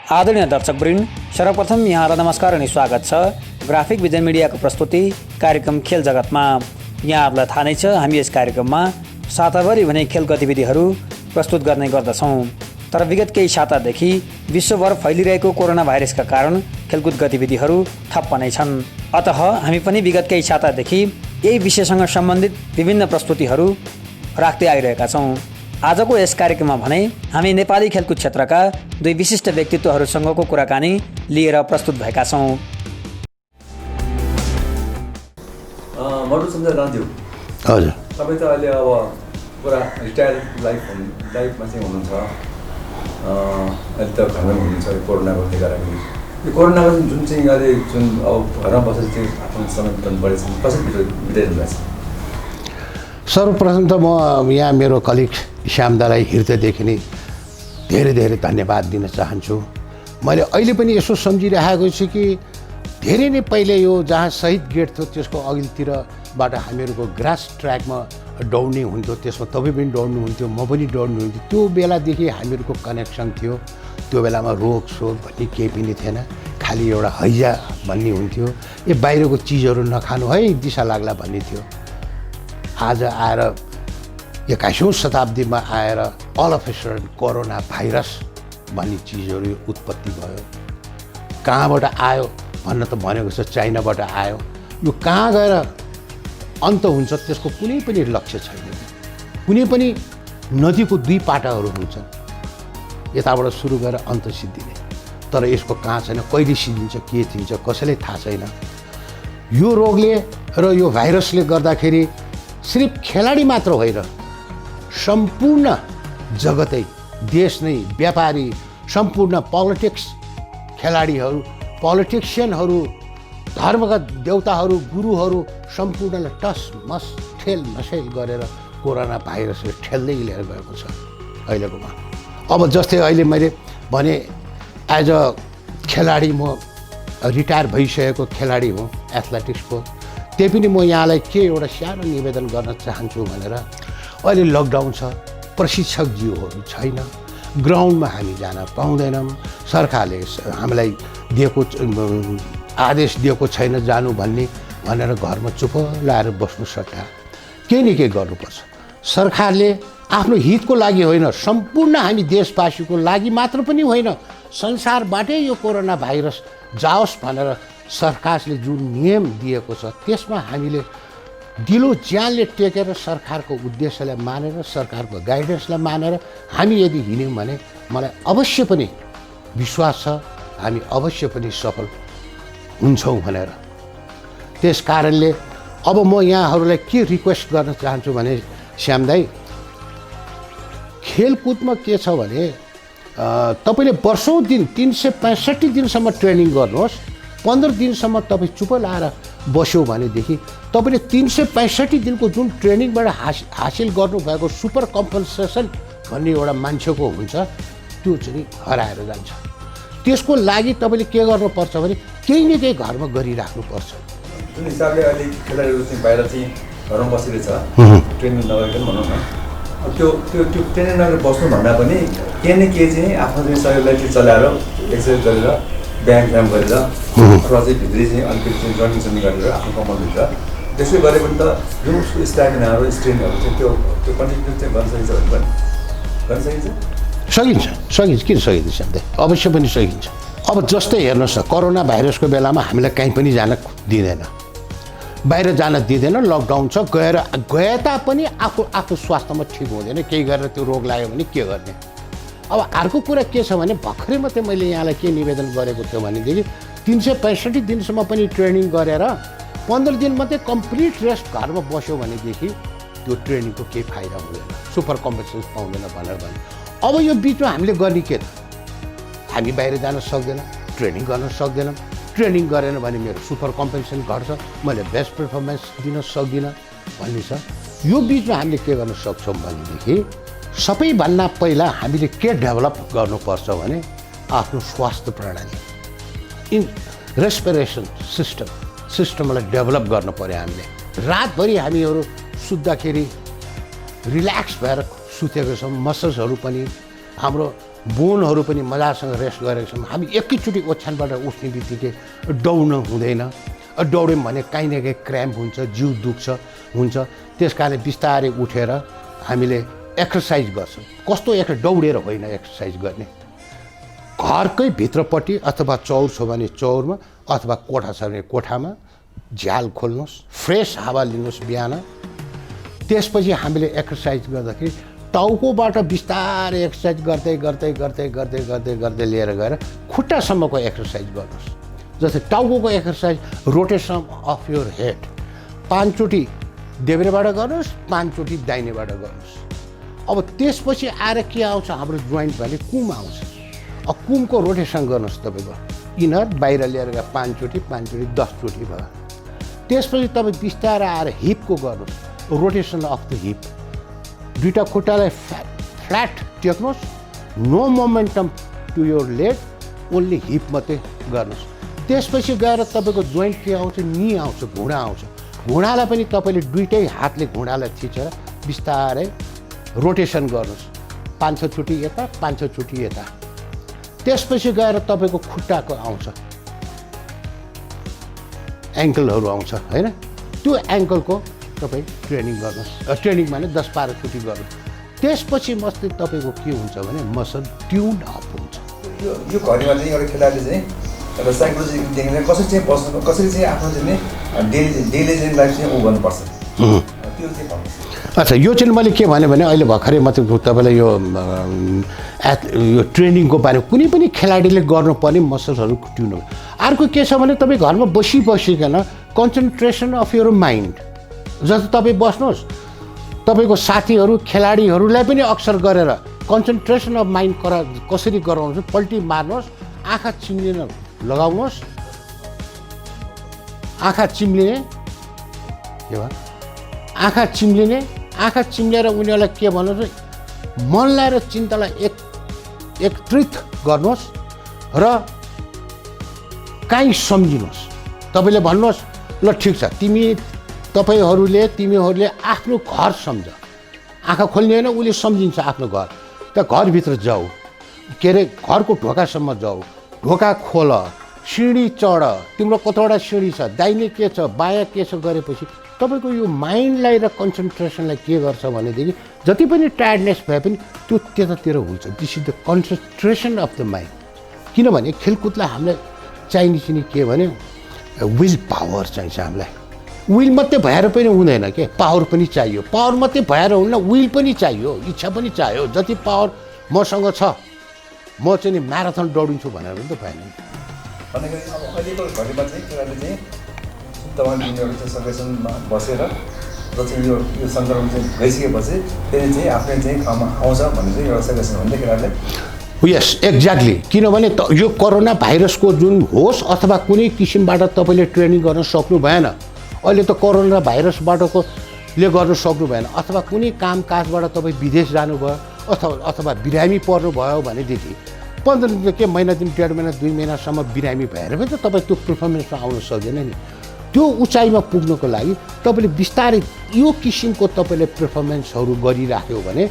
आदरणीय दर्शकवृन्द, सर्वप्रथम यहाँलाई नमस्कार अनि स्वागत छ ग्राफिक भिजन मिडियाको प्रस्तुति कार्यक्रम खेल जगतमा। यहाँहरूलाई थाहा नै छ, हामी यस कार्यक्रममा साताभरि भने खेल गतिविधिहरू प्रस्तुत गर्ने गर्दछौँ। तर विगत केही सातादेखि विश्वभर फैलिरहेको कोरोना भाइरसका कारण खेलकुद गतिविधिहरू ठप्प नै छन्। अतः हामी पनि विगत केही सातादेखि यही विषयसँग सम्बन्धित विभिन्न प्रस्तुतिहरू राख्दै आइरहेका छौँ। आजको यस कार्यक्रममा भने हामी नेपाली खेलकुद क्षेत्रका दुई विशिष्ट व्यक्तित्वहरूसँगको कुराकानी लिएर प्रस्तुत भएका छौँ। मधुसञ्जय राजु, हजुर, तपाईँ त अहिले अब पुरा रिटायर लाइफमा चाहिँ हुनुहुन्छ। अहिले त घरमै हुनुहुन्छ कोरोनाको गर्दाखेरि। यो कोरोनाको जुन चाहिँ अहिले अब घरमा बसेर चाहिँ आफ्नो समय बिताउनु परेछ, कसरी बिताइरहनु भएको छ? सर्वप्रथम त म यहाँ मेरो कलिग श्यामदालाई हृदयदेखि नै धेरै धेरै धन्यवाद दिन चाहन्छु। मैले अहिले पनि यसो सम्झिरहेको छु कि धेरै नै पहिले यो जहाँ शहीद गेट थियो त्यसको अघिल्तिरबाट हामीहरूको ग्रास ट्र्याकमा दौड्ने हुन्थ्यो। त्यसमा तपाईँ पनि दौड्नुहुन्थ्यो, म पनि दौड्नुहुन्थ्यो। त्यो बेलादेखि हामीहरूको कनेक्सन थियो। त्यो बेलामा रोगसोग भन्ने केही पनि थिएन, खालि एउटा हैजा भन्ने हुन्थ्यो, ए बाहिरको चिजहरू नखानु है, दिशा लाग्ला भन्ने थियो। आज आएर 21औं शताब्दीमा आएर all of a sudden corona virus भन्ने चिजहरू उत्पत्ति भयो। कहाँबाट आयो भन्न त भनेको छ, चाइनाबाट आयो। यो कहाँ गएर अन्त हुन्छ त्यसको कुनै पनि लक्ष्य छैन। कुनै पनि नदीको दुई पाटाहरू हुन्छन्, यताबाट सुरु गरेर अन्त सिद्धिने। तर यसको कहाँ छैन, कहिले सिद्धिन्छ, के थिन्छ कसैलाई थाहा छैन। यो रोगले र यो भाइरसले गर्दाखेरि सिर्फ खेलाडी मात्र होइन, सम्पूर्ण जगतै, देश नै, व्यापारी, सम्पूर्ण पोलिटिक्स खेलाडीहरू, पोलिटिसियनहरू, धर्मका देवताहरू, गुरुहरू सम्पूर्णलाई टस मस ठेल नसेल गरेर कोरोना भाइरसले ठेल्दै लिएर गएको छ अहिलेकोमा। अब जस्तै अहिले मैले भने एज अ खेलाडी, म रिटायर भइसकेको खेलाडी हुँ एथलेटिक्सको। त्यही पनि म यहाँलाई के एउटा सानो निवेदन गर्न चाहन्छु भनेर, अहिले लकडाउन छ, प्रशिक्षकज्यूहरू छैन, ग्राउन्डमा हामी जान पाउँदैनौँ, सरकारले हामीलाई दिएको आदेश दिएको छैन जानु भनेर घरमा चुप लाएर बस्नु सट्टा केही न केही गर्नुपर्छ। सरकारले आफ्नो हितको लागि होइन, सम्पूर्ण हामी देशवासीको लागि मात्र पनि होइन, संसारबाटै यो कोरोना भाइरस जाओस् भनेर सरकारले जुन नियम दिएको छ त्यसमा हामीले दिलो ज्यानले टेकेर सरकारको उद्देश्यलाई मानेर, सरकारको गाइडेन्सलाई मानेर हामी यदि हिँड्यौँ भने मलाई अवश्य पनि विश्वास छ हामी अवश्य पनि सफल हुन्छौँ भनेर। त्यस कारणले अब म यहाँहरूलाई के रिक्वेस्ट गर्न चाहन्छु भने, श्याम दाई, खेलकुदमा के छ भने तपाईँले वर्षौँ दिन 365 दिनसम्म ट्रेनिङ गर्नुहोस्, 15 दिनसम्म तपाईँ चुप लाएर बस्यो भनेदेखि तपाईँले 365 दिनको जुन ट्रेनिङबाट हासिल गर्नुभएको सुपर कम्पन्सेसन भन्ने एउटा मान्छेको हुन्छ, त्यो चाहिँ हराएर जान्छ। त्यसको लागि तपाईँले के गर्नुपर्छ भने केही न केही घरमा गरिराख्नुपर्छ। जुन हिसाबले अहिले खेलाडीहरू चाहिँ बाहिर चाहिँ घरमा बसिरहेछ, ट्रेनिङ नगरिकन भनौँ न, त्यो ट्रेनिङ नगरेर बस्नुभन्दा पनि केही न केही चाहिँ आफ्नो चाहिँ शरीरलाई चाहिँ चलाएर एक्सर्साइज गरेर व्यायाम गरेर अथवा चाहिँ भित्री चाहिँ अलिकति चाहिँ रनिङ सनिङ गरेर आफ्नो कमलभित्र त्यसले गरे पनि त जुन उसको स्ट्यामिनाहरू स्ट्रेन्थहरू चाहिँ त्यो कन्टिन्यू चाहिँ गर्न सकिन्छ भने पनि गर्न सकिन्छ। सकिन्छ किन सकिन्छ श्यामदाई, अवश्य पनि सकिन्छ। अब जस्तै हेर्नुहोस् न, कोरोना भाइरसको बेलामा हामीलाई कहीँ पनि जान दिँदैन, बाहिर जान दिँदैन, लकडाउन छ, गए तापनि आफू स्वास्थ्यमा ठिक हुँदैन, केही गरेर त्यो रोग लाग्यो भने के गर्ने। अब अर्को कुरा के छ भने, भर्खरै मात्रै मैले यहाँलाई के निवेदन गरेको थियो भनेदेखि 365 दिनसम्म पनि ट्रेनिङ गरेर 15 दिन मात्रै कम्प्लिट रेस्ट घरमा बस्यो भनेदेखि त्यो ट्रेनिङको केही फाइदा हुँदैन, सुपर कम्पेन्सेसन पाउँदैन भनेर भने। अब यो बिचमा हामीले गर्ने के त, हामी बाहिर जान सक्दैनौँ, ट्रेनिङ गर्न सक्दैनौँ, ट्रेनिङ गरेन भने मेरो सुपर कम्पेन्सेसन घट्छ, मैले बेस्ट पर्फर्मेन्स दिन सक्दिनँ भन्ने छ। यो बिचमा हामीले के गर्न सक्छौँ भनेदेखि सबैभन्दा पहिला हामीले के डेभलप गर्नुपर्छ भने आफ्नो स्वास्थ्य प्रणाली, रेस्पिरेसन सिस्टमलाई डेभलप गर्नु पर्यो। हामीले रातभरि हामीहरू सुत्दाखेरि रिल्याक्स भएर सुतेको छौँ, मसल्सहरू पनि हाम्रो बोनहरू पनि मजासँग रेस्ट गरेको छौँ। हामी एकैचोटि ओछ्यानबाट उठ्ने बित्तिकै दौड्न हुँदैन। दौड्यौँ भने काहीँ न काहीँ क्र्याम्प हुन्छ, जिउ दुख्छ हुन्छ। त्यस कारणले बिस्तारै उठेर हामीले एक्सर्साइज गर्छौँ। कस्तो दौडेर होइन एक्सर्साइज गर्ने, घरकै भित्रपट्टि अथवा चौर छ भने चौरमा अथवा कोठा छ भने कोठामा झ्याल खोल्नुहोस्, फ्रेस हावा लिनुहोस् बिहान। त्यसपछि हामीले एक्सर्साइज गर्दाखेरि टाउकोबाट बिस्तारै एक्सर्साइज गर्दै गर्दै गर्दै गर्दै गर्दै गर्दै लिएर गएर खुट्टासम्मको एक्सर्साइज गर्नुहोस्। जस्तै टाउकोको exercise rotation of your head 5 चोटि देब्रेबाट गर्नुहोस्, 5 चोटि दाहिनेबाट गर्नुहोस्। अब त्यसपछि आएर के आउँछ हाम्रो जोइन्ट भने कुम आउँछ। अब कुमको रोटेसन गर्नुहोस् तपाईँको इनर बाहिर लिएर गएर 5 चोटि 10 चोटि भयो। त्यसपछि तपाईँ बिस्तारै आएर हिपको गर्नुहोस्, रोटेसन अफ द हिप। दुईवटा खुट्टालाई फ्ल्याट टेक्नुहोस्, no momentum to your leg, only hip मात्रै गर्नुहोस्। त्यसपछि गएर तपाईँको जोइन्ट के आउँछ, नी आउँछ, घुँडा आउँछ। घुँडालाई पनि तपाईँले दुईटै हातले घुँडालाई थिचेर बिस्तारै रोटेसन गर्नुहोस्, 5-6 चोटि यता 5-6 चोटि यता। त्यसपछि गएर तपाईँको खुट्टाको आउँछ, एङ्कलहरू आउँछ होइन। त्यो एङ्कलको तपाईँ ट्रेनिङ गर्नुहोस्, ट्रेनिङ भने 10-12 चोटि गर्नुहोस्। त्यसपछि मात्रै तपाईँको के हुन्छ भने मसल ट्युन अप हुन्छ। यो घडीमा चाहिँ एउटा खेलाडीले चाहिँ एउटा साइकोलोजी देखेर कसरी चाहिँ बस्नु, कसरी चाहिँ आफ्नो चाहिँ डेली चाहिँ लाइफ चाहिँ ऊ गर्नुपर्छ त्यो चाहिँ भन्नुहोस्। अच्छा, यो चाहिँ मैले के भने अहिले भर्खरै मतलब तपाईँलाई यो ट्रेनिङको बारेमा कुनै पनि खेलाडीले गर्नुपर्ने मसल्सहरू ट्युन हो। अर्को के छ भने तपाईँ घरमा बसिकन कन्सन्ट्रेसन अफ योर माइन्ड, जस्तो तपाईँ बस्नुहोस्, तपाईँको साथीहरू खेलाडीहरूलाई पनि अक्सर गरेर कन्सन्ट्रेसन अफ माइन्ड कसरी गराउनुहोस्, पल्टी मार्नुहोस्, आँखा चिम्लिन लगाउनुहोस्, आँखा चिम्लिने के भयो, आँखा चिम्लेर उनीहरूलाई के भन्नुहोस्, मनलाई र चिन्तालाई एकत्रित गर्नुहोस् र काहीँ सम्झिनुहोस्। तपाईँले भन्नुहोस् ल ठिक छ, तिमीहरूले आफ्नो घर सम्झ। आँखा खोल्ने होइन, उसले सम्झिन्छ आफ्नो घर। त घरभित्र जाऊ, के अरे घरको ढोकासम्म जाऊ, ढोका खोल, सिँढी चढ, तिम्रो कतिवटा सिँढी छ, दाहिने के छ, बायाँ के छ गरेपछि तपाईँको यो माइन्डलाई र कन्सन्ट्रेसनलाई के गर्छ भनेदेखि जति पनि टायर्डनेस भए पनि त्यो त्यतातिर हुन्छ। This is the concentration of the mind. किनभने खेलकुदलाई हामीलाई चाहिने चाहिँ के भने विल पावर चाहिन्छ। हामीलाई विल मात्रै भएर पनि हुँदैन के, पावर पनि चाहियो। पावर मात्रै भएर हुन्न, विल पनि चाहियो, इच्छा पनि चाहियो। जति पावर मसँग छ, म चाहिँ नि म्याराथन दौडिन्छु भनेर पनि त भएन। भन्दाखेरि अब अहिलेको घडीमा चाहिँ खेलाडीले चाहिँ तपाईँले चाहिँ सकेसम्म बसेर र चाहिँ यो सङ्क्रमण चाहिँ गइसकेपछि फेरि चाहिँ आफ्नै चाहिँ ठाउँमा आउँछ भन्ने चाहिँ एउटा सकेसन हो नि त खेलाडीले। यस, एक्ज्याक्टली। किनभने यो कोरोना भाइरसको जुन होस् अथवा कुनै किसिमबाट तपाईँले ट्रेनिङ गर्न सक्नु भएन। अहिले त कोरोना भाइरसबाटको ले गर्न सक्नु भएन, अथवा कुनै कामकाजबाट तपाईँ विदेश जानुभयो अथवा बिरामी पर्नुभयो भनेदेखि 15 दिन के महिना दिन 1.5 महिना 2 महिनासम्म बिरामी भएर पनि त तपाईँ त्यो पर्फर्मेन्समा आउन सक्दैन नि। त्यो उचाइमा पुग्नको लागि तपाईँले बिस्तारै यो किसिमको तपाईँले पर्फर्मेन्सहरू गरिराख्यो भने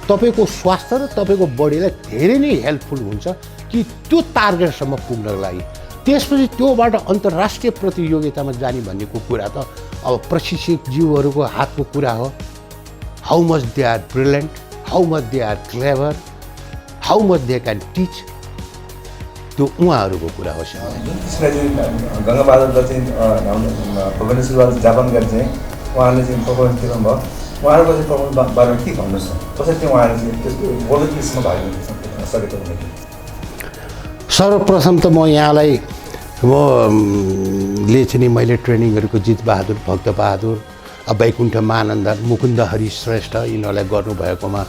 तपाईँको स्वास्थ्य र तपाईँको बडीलाई धेरै नै हेल्पफुल हुन्छ कि त्यो टार्गेटसम्म पुग्नको लागि। त्यसपछि त्योबाट अन्तर्राष्ट्रिय प्रतियोगितामा जाने भन्नेको कुरा त अब प्रशिक्षक जीवहरूको हातको कुरा हो। How much they are brilliant, how much they are clever, how much they can teach, त्यो उहाँहरूको कुरा हो। जुन त्यसलाई चाहिँ गङ्गाबहादुरलाई चाहिँ भुवनेश्वरबाट जापान गएर चाहिँ उहाँले चाहिँ पर्फर्मेन्स दिनु भयो। उहाँहरूको चाहिँ पर्फर्मेन्स बारेमा के भन्नुहोस् न, कसरी चाहिँ उहाँले चाहिँ त्यसको वर्ल्ड पिसमा भाग लिन सकेको हुँदैन? सर्वप्रथम त म यहाँलाई ले चाहिँ नि मैले ट्रेनिङ गरेको जितबहादुर, भक्तबहादुर, वैकुण्ठ मानन्द, मुकुन्द हरि श्रेष्ठ यिनीहरूलाई गर्नुभएकोमा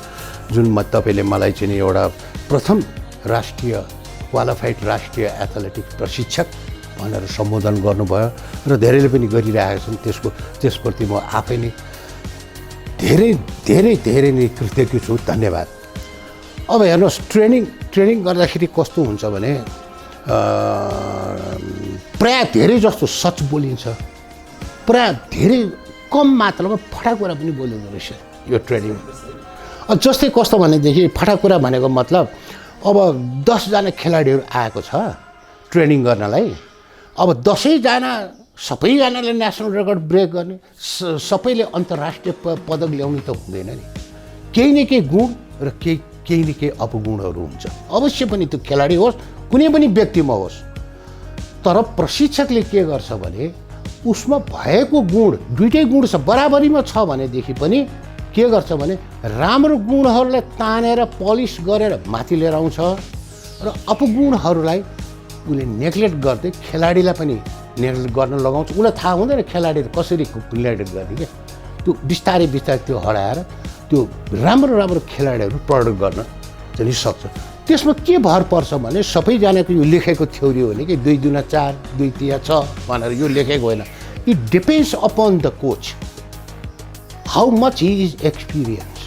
जुन तपाईँले मलाई चाहिँ एउटा प्रथम राष्ट्रिय क्वालिफाइड राष्ट्रिय एथलेटिक्स प्रशिक्षक भनेर सम्बोधन गर्नुभयो र धेरैले पनि गरिरहेका छन्। त्यसप्रति म आफै नै धेरै धेरै धेरै नै कृतज्ञ छु। धन्यवाद। अब हेर्नुहोस्, ट्रेनिङ गर्दाखेरि कस्तो हुन्छ भने प्राय धेरै जस्तो सच बोलिन्छ, प्राय धेरै कम मात्रामा फटाकुरा पनि बोलिँदो रहेछ यो ट्रेनिङ। जस्तै कस्तो भनेदेखि फटाकुरा भनेको मतलब अब 10जना खेलाडीहरू आएको छ ट्रेनिङ गर्नलाई। अब 10जना सबैजनाले नेसनल रेकर्ड ब्रेक गर्ने, सबैले अन्तर्राष्ट्रिय पदक ल्याउने त हुँदैन नि। केही न केही गुण र केही न केही अपगुणहरू हुन्छ। अवश्य पनि त्यो खेलाडी होस्, कुनै पनि व्यक्तिमा होस्। तर प्रशिक्षकले के गर्छ भने उसमा भएको गुण, दुइटै गुण छ, बराबरीमा छ भनेदेखि पनि के गर्छ भने राम्रो गुणहरूलाई तानेर पलिस गरेर माथि लिएर आउँछ र अपगुणहरूलाई उसले नेग्लेक्ट गर्दै खेलाडीलाई पनि नेग्लेक्ट गर्न लगाउँछ। उसलाई थाहा हुँदैन खेलाडीहरू कसरी नेग्लेक्ट गर्ने क्या। त्यो बिस्तारै त्यो हराएर त्यो राम्रो खेलाडीहरू प्रडक्ट गर्न चाहिँ सक्छ। त्यसमा के भर पर्छ भने सबैजनाको यो लेखेको थ्योरी हो नि कि 2 दुना 4, 2 तिया 6 भनेर यो लेखेको होइन। It depends upon the coach how much he is experience.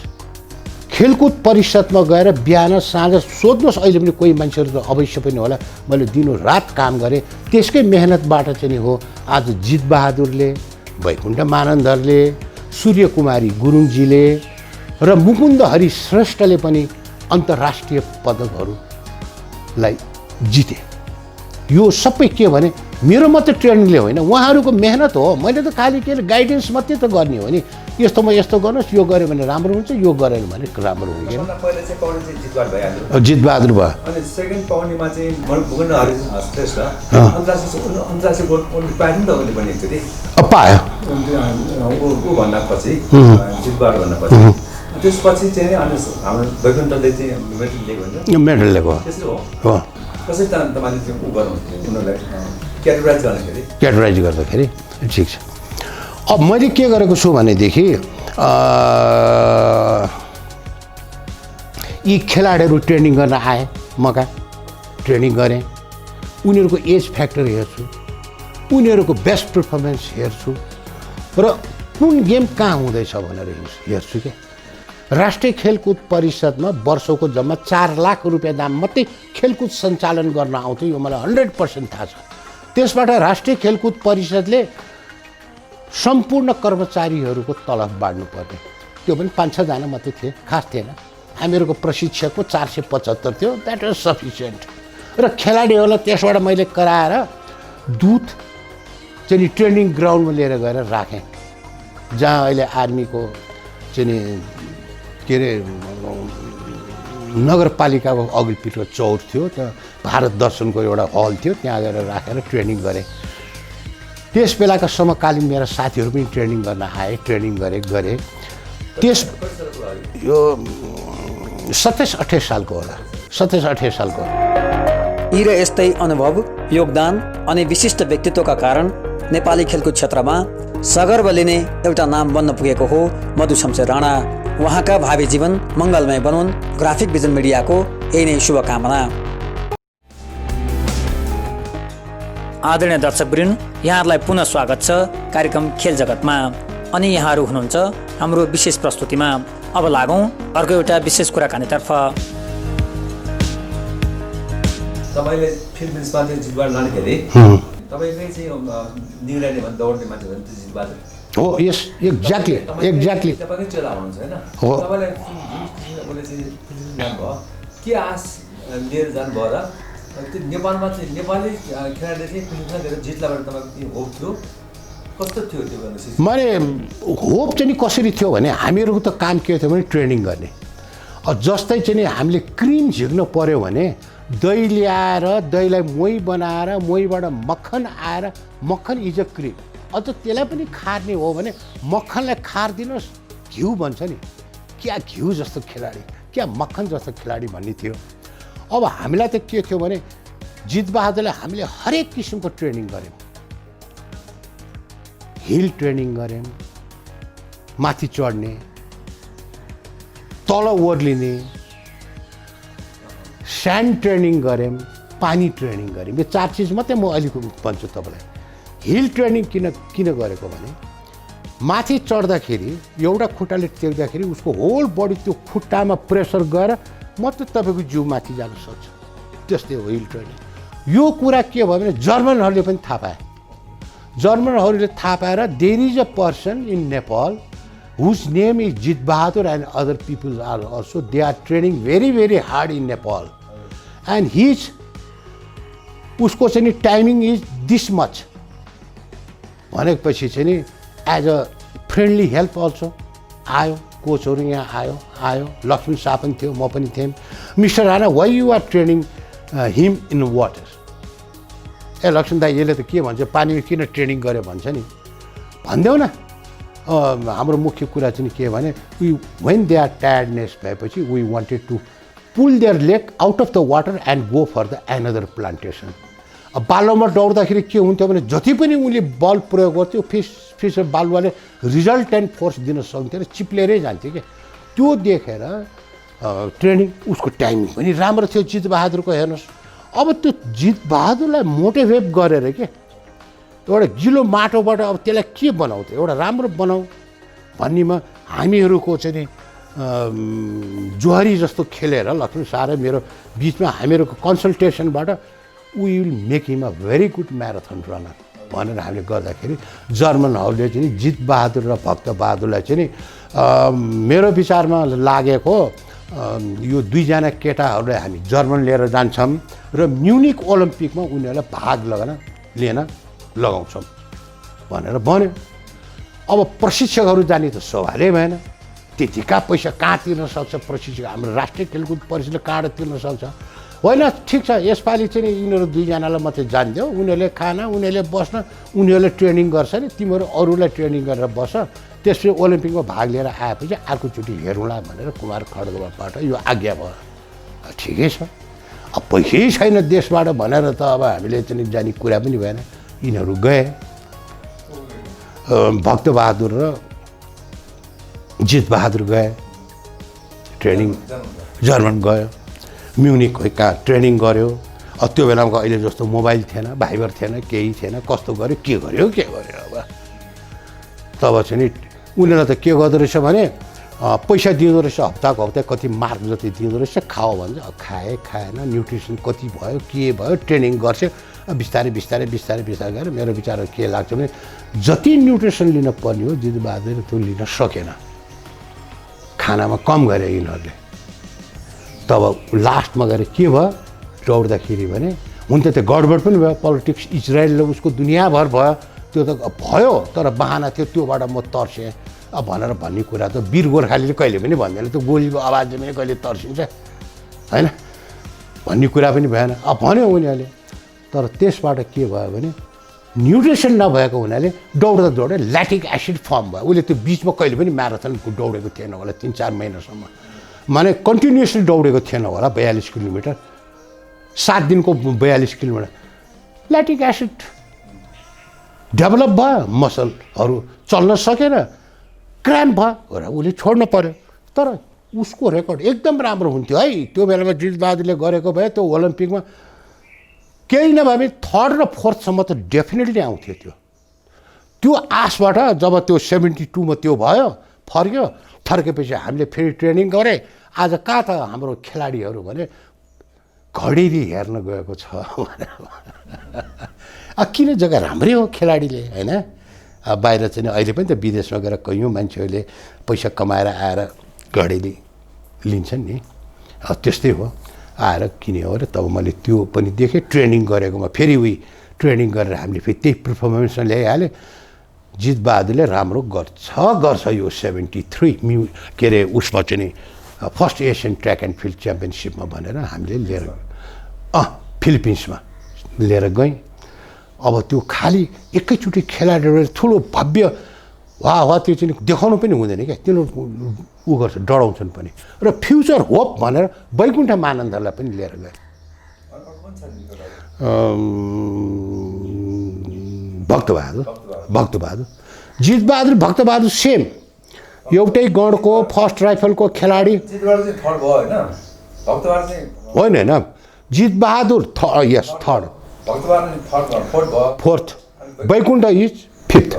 खेलकुद परिषदमा गएर बिहान साँझ सोध्नुहोस्, अहिले पनि कोही मान्छेहरू त अवश्य पनि होला, मैले दिनरात काम गरेँ, त्यसकै मेहनतबाट चाहिँ हो आज जितबहादुरले, वैकुण्ठ मानन्दरले, सूर्यकुमारी गुरुङजीले र मुकुन्द हरि श्रेष्ठले पनि अन्तर्राष्ट्रिय पदकहरूलाई जिते। यो सबै के भने मेरो मात्रै ट्रेनिङले होइन, उहाँहरूको मेहनत हो। मैले त खालि के गाइडेन्स मात्रै त गर्ने हो नि। यस्तोमा यस्तो गर्नुहोस्, यो गऱ्यो भने राम्रो हुन्छ, यो गरेन भने राम्रो हुँदैन। पहिला चाहिँ पौडी चाहिँ जितबहादुर भइहाल्यो। जितबहादुर भयो। अनि सेकेन्ड पौडीमा चाहिँ मुकुन्द हरि श्रेष्ठ अन्तर्राष्ट्रिय गोल्ड पायो नि त उसले पनि एकचोटि पायो। ऊ भन्दा पछि जितबहादुर भन्दा पछि त्यसपछि चाहिँ अनि हाम्रो वैकुण्ठले चाहिँ मेडल लिएको हुन्छ। मेडल लिएको त्यसो हो। कसरी तपाईँले त्यो ऊ गर्नु उनीहरूलाई क्याटेगोराइज गर्दाखेरि ठिक छ। अब मैले के गरेको छु भनेदेखि यी खेलाडीहरू ट्रेनिङ गर्न आए, मका ट्रेनिङ गरेँ, उनीहरूको एज फ्याक्टर हेर्छु, उनीहरूको बेस्ट पर्फर्मेन्स हेर्छु र कुन गेम कहाँ हुँदैछ भनेर हेर्छु क्या। राष्ट्रिय खेलकुद परिषदमा वर्षको जम्मा 4 लाख रुपियाँ दाम मात्रै खेलकुद सञ्चालन गर्न आउँथ्यो, यो मलाई 100% थाहा छ। त्यसबाट राष्ट्रिय खेलकुद परिषदले सम्पूर्ण कर्मचारीहरूको तलब बाँड्नु पर्ने, त्यो पनि 5-6 जना मात्रै थिए, खास थिएन। हामीहरूको प्रशिक्षकको 475 थियो, द्याट वाज सफिसियन्ट। र खेलाडीहरूलाई त्यसबाट मैले कराएर दूत चाहिँ ट्रेनिङ ग्राउन्डमा लिएर गएर राखेँ, जहाँ अहिले आर्मीको चाहिँ के अरे नगरपालिकाको अघिल्तिर चौर थियो, त्यहाँ भारत दर्शनको एउटा हल थियो, त्यहाँ गएर राखेर ट्रेनिङ गरेँ। त्यस बेलाका समकालीन मेरा साथीहरू पनि ट्रेनिङ गर्न आए, ट्रेनिङ गरेँ। त्यस यो 27-28 सालको होला, 27-28 सालको। यी र यस्तै अनुभव, योगदान अनि विशिष्ट व्यक्तित्वका कारण नेपाली खेलकुद क्षेत्रमा सगर्व लिने एउटा नाम बन्न पुगेको हो मधु शमशेर राणा। उहाँका भावी जीवन मङ्गलमय बनुन्, ग्राफिक भिजन मिडियाको यही नै शुभकामना। आदरणीय दर्शकवृन्द, यहाँहरूलाई पुनः स्वागत छ कार्यक्रम खेल जगतमा। अनि यहाँहरू हुनुहुन्छ हाम्रो विशेष प्रस्तुतिमा। अब लागौँ अर्को एउटा विशेष कुराकानीतर्फ। तपाईँले फिल्ड मिन्समा चाहिँ जितबहादुर लाँदाखेरि तपाईँकै चाहिँ निगरानी भन्दा दौड्ने मान्छे भने त्यो जितबहादुर हो। यस एक्ज्याक्टली तपाईँकै चेला हुनुहुन्छ होइन? तपाईँलाई उसले चाहिँ फिल्ड जानुभयो, के आश लिएर जानुभयो र त्यो नेपालमा चाहिँ नेपाली खेलाडीले चाहिँ फिल्ममा गएर जित्ला भनेर तपाईँको होप थियो, कस्तो थियो त्यो गर्नु? मैले होप चाहिँ कसरी थियो भने हामीहरूको त काम के थियो भने ट्रेनिङ गर्ने। जस्तै चाहिँ हामीले क्रिम झिक्नु पऱ्यो भने दही ल्याएर दहीलाई मोही बनाएर मोहीबाट मक्खन आएर मक्खन इज अ क्रिम, अझ त्यसलाई पनि खार्ने हो भने मक्खनलाई खारिदिनुहोस्, घिउ भन्छ नि, क्या घिउ जस्तो खेलाडी, क्या मक्खन जस्तो खेलाडी भन्ने थियो। अब हामीलाई त के थियो भने जितबहादुरलाई हामीले हरेक किसिमको ट्रेनिङ गऱ्यौँ, हिल ट्रेनिङ गऱ्यौँ, माथि चढ्ने, तल ओर्लिने, स्यान्ड ट्रेनिङ गऱ्यौँ, पानी ट्रेनिङ गऱ्यौँ। यो 4 चिज मात्रै म अलिक भन्छु तपाईँलाई। हिल ट्रेनिङ किन गरेको भने माथि चढ्दाखेरि एउटा खुट्टाले टेक्दाखेरि उसको होल बडी त्यो खुट्टामा प्रेसर गएर मात्रै तपाईँको जिउ माथि जान सक्छ, त्यस्तै हो हिल ट्रेनिङ। यो कुरा के भयो भने जर्मनहरूले पनि थाहा पाए। जर्मनहरूले थाहा पाएर there is a person in Nepal whose name is Jitbahadur and other people are also, they are training very hard in Nepal and उसको चाहिँ नि टाइमिङ इज दिस मच भनेपछि चाहिँ नि as a friendly help also आयो कोचहरू यहाँ आयो लक्ष्मी शाह पनि थियो म पनि थिएँ mister Rana why you are training him in water ए लक्ष्मी दाई यसले त के भन्छ पानीमा किन ट्रेनिङ गर्यो भन्छ नि भनिदेऊ न हाम्रो मुख्य कुरा चाहिँ के भने वेन दे आर टायर्डनेस भएपछि we wanted to pull their leg out of the water and go for the another plantation अब बालुवामा दौड्दाखेरि के हुन्थ्यो भने जति पनि उनले बल प्रयोग गर्थ्यो फिस बालुवाले रिजल्ट एन्ड फोर्स दिन सक्थेन चिप्लेरै जान्थ्यो क्या त्यो देखेर ट्रेनिङ उसको टाइमिङ पनि राम्रो थियो जितबहादुरको हेर्नुहोस् अब त्यो जितबहादुरलाई मोटिभेट गरेर के एउटा गिलो माटोबाट अब त्यसलाई के बनाउँथ्यो एउटा राम्रो बनाऊ भन्नेमा हामीहरूको चाहिँ नि जोहरी जस्तो खेलेर लक्ष्मी शाह र मेरो बिचमा हामीहरूको कन्सल्टेसनबाट we will make him a very good marathon runner भनेर हामीले गर्दाखेरि जर्मनहरूले चाहिँ जितबहादुर र भक्तबहादुरलाई चाहिँ नि मेरो विचारमा लागेको यो दुईजना केटाहरूलाई हामी जर्मन लिएर जान्छौँ र म्युनिक ओलम्पिकमा उनीहरूलाई भाग लिन लगाउँछौँ भनेर भन्यो अब प्रशिक्षकहरू जाने त सवालै भएन त्यतिका पैसा कहाँ तिर्न सक्छ प्रशिक्षक हाम्रो राष्ट्रिय खेलकुद परिषदले कहाँ तिर्न सक्छ होइन ठिक छ यसपालि चाहिँ यिनीहरू दुईजनालाई मात्रै जानिदेऊ उनीहरूले खाना उनीहरूले बस्न उनीहरूले ट्रेनिङ गर्छ नि तिमीहरू अरूलाई ट्रेनिङ गरेर बस त्यसपछि ओलम्पिकमा भाग लिएर आएपछि अर्कोचोटि हेरौँला भनेर कुमार खड्गबाट यो आज्ञा भयो ठिकै छ अब पैसै छैन देशबाट भनेर त अब हामीले चाहिँ जाने कुरा पनि भएन यिनीहरू गए भक्तबहादुर र जितबहादुर गए ट्रेनिङ जर्मन गयो म्युनिक कहाँ ट्रेनिङ गर्यो त्यो बेलामा अहिले जस्तो मोबाइल थिएन भाइबर थिएन केही थिएन कस्तो गर्यो अब तब चाहिँ नि उनीहरूलाई त के गर्दो रहेछ भने पैसा दिँदो रहेछ हप्ताको हप्ता कति मार्क जति दिँदो रहेछ खाओ भन्छ खाएन न्युट्रिसन कति भयो के भयो ट्रेनिङ गर्छ बिस्तारै गरेर मेरो विचारमा के लाग्छ भने जति न्युट्रिसन लिन पर्ने हो जितबहादुर त्यो लिन सकेन खानामा कम गरे यिनीहरूले तब लास्टमा गएर के भयो दौड्दाखेरि भने हुन त त्यो गडबड पनि भयो पोलिटिक्स इजरायलले उसको दुनियाँभर भयो त्यो त भयो तर बहाना थियो त्योबाट म तर्सेँ भनेर भन्ने कुरा त वीर गोर्खालीले कहिले पनि भन्दैन त्यो गोलीको आवाजले पनि कहिले तर्सिन्छ होइन भन्ने कुरा पनि भएन भन्यो उनीहरूले तर त्यसबाट के भयो भने न्युट्रिसन नभएको हुनाले दौड्दा ल्याक्टिक एसिड फर्म भयो उसले त्यो बिचमा कहिले पनि म्याराथनको दौडेको थिएन होला 3-4 महिनासम्म माने कन्टिन्युसली दौडेको थिएन होला 42 किलोमिटर 7 दिनको 42 किलोमिटर ल्याक्टिक एसिड डेभलप भयो मसलहरू चल्न सकेन क्राम्प भयो र उसले छोड्नु पर्यो तर उसको रेकर्ड एकदम राम्रो हुन्थ्यो है त्यो बेलामा जितबहादुरले गरेको भए त्यो ओलम्पिकमा केही नभए पनि 3rd र 4thसम्म त डेफिनेटली आउँथ्यो त्यो आशबाट जब त्यो 72 मा त्यो भयो फर्केपछि हामीले फेरि ट्रेनिङ गरे आज कहाँ त हाम्रो खेलाडीहरू भने घडेरी हेर्न गएको छ किन जग्गा राम्रै हो खेलाडीले होइन बाहिर चाहिँ अहिले पनि त विदेशमा गएर कैयौँ मान्छेहरूले पैसा कमाएर आएर घडेरी लिन्छन् नि त्यस्तै हो आएर किन्यो अरे तब मैले त्यो पनि देखेँ ट्रेनिङ गरेकोमा फेरि ट्रेनिङ गरेर हामीले फेरि त्यही पर्फर्मेन्समा ल्याइहालेँ जितबहादुरले राम्रो गर्छ यो 73 के अरे उसमा चाहिँ नि first Asian track and field च्याम्पियनसिपमा भनेर हामीले लिएर फिलिपिन्समा लिएर गयौँ अब त्यो खालि एकैचोटि खेलाडीहरूले ठुलो भव्य वा त्यो चाहिँ देखाउनु पनि हुँदैन क्या तिनीहरू ऊ गर्छ डराउँछन् पनि र फ्युचर होप भनेर वैकुण्ठ मानन्दलाई पनि लिएर गए भक्तबहादुर जितबहादुर भक्तबहादुर सेम एउटै गणको फर्स्ट राइफलको खेलाडी होइन Jitbahadur third fourth Baikuntha is 5th